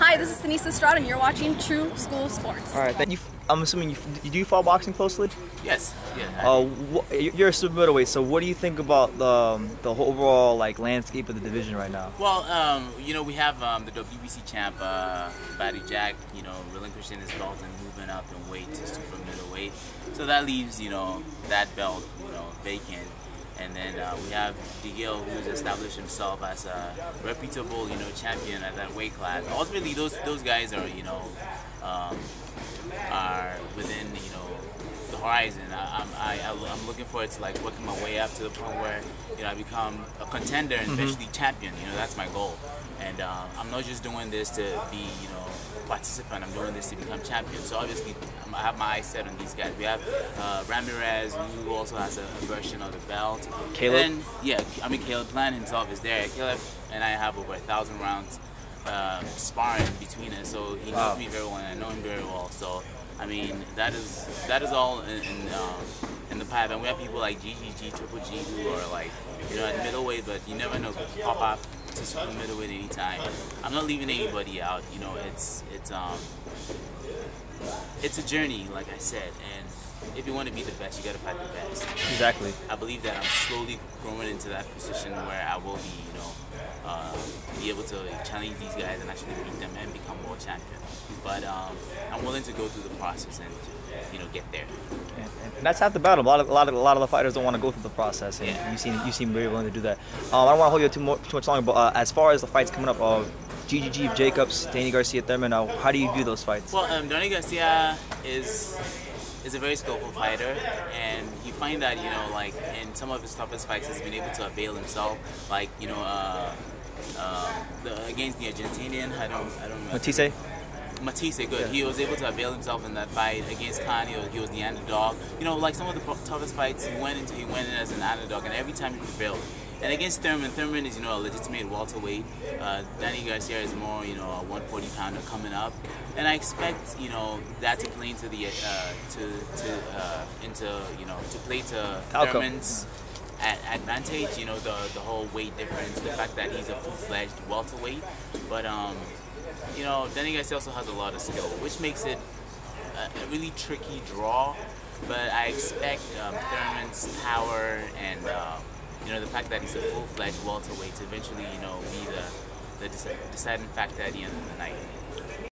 Hi, this is Denise Estrada, and you're watching True School Sports. All right, thank you. I'm assuming you do follow boxing closely? Yes. Yeah. You're a super middleweight, so what do you think about the whole overall landscape of the division right now? Well, we have the WBC champ, Batty Jack, relinquishing his belt and moving up in weight to super middleweight. So that leaves, that belt, vacant. And then we have DeGale, who's established himself as a reputable, champion at that weight class. Ultimately, those guys are, are within, the horizon. I'm looking forward to working my way up to the point where, I become a contender and eventually champion. That's my goal. And I'm not just doing this to be, a participant. I'm doing this to become champion. So obviously, I have my eyes set on these guys. We have Ramirez, who also has a version of the belt. Caleb? And then, Caleb Plant himself is there. Caleb and I have over 1,000 rounds sparring between us. So he knows me very well, and I know him very well. So that is all in the pipe. And we have people like GGG, Triple G, who are at the middleweight, but you never know, could pop up to super middleweight anytime. I'm not leaving anybody out. It's a journey, like I said, and if you want to be the best, you got to fight the best. Exactly. I believe that I'm slowly growing into that position where I will be able to challenge these guys and actually beat them and become world champion. But I'm willing to go through the process and get there. And that's half the battle. A lot of the fighters don't want to go through the process, and you seem very willing to do that. I don't want to hold you too much longer, but as far as the fights coming up, GGG Jacobs, Danny Garcia Thurman, how do you view those fights? Well, Danny Garcia is a very skillful fighter, and you find that in some of his toughest fights he's been able to avail himself, against the Argentinian. I don't remember. Matisse, good. Yeah. He was able to avail himself in that fight against Khan. He was the underdog. Some of the toughest fights he went in as an underdog, and every time he prevailed. And against Thurman is a legitimate welterweight. Danny Garcia is more a 140-pounder coming up, and I expect that to play into the to play to Thurman's advantage. The whole weight difference, the fact that he's a full-fledged welterweight, but Danny Garcia also has a lot of skill, which makes it a really tricky draw. But I expect Thurman's power and the fact that he's a full-fledged welterweight to eventually be the deciding factor at the end of the night.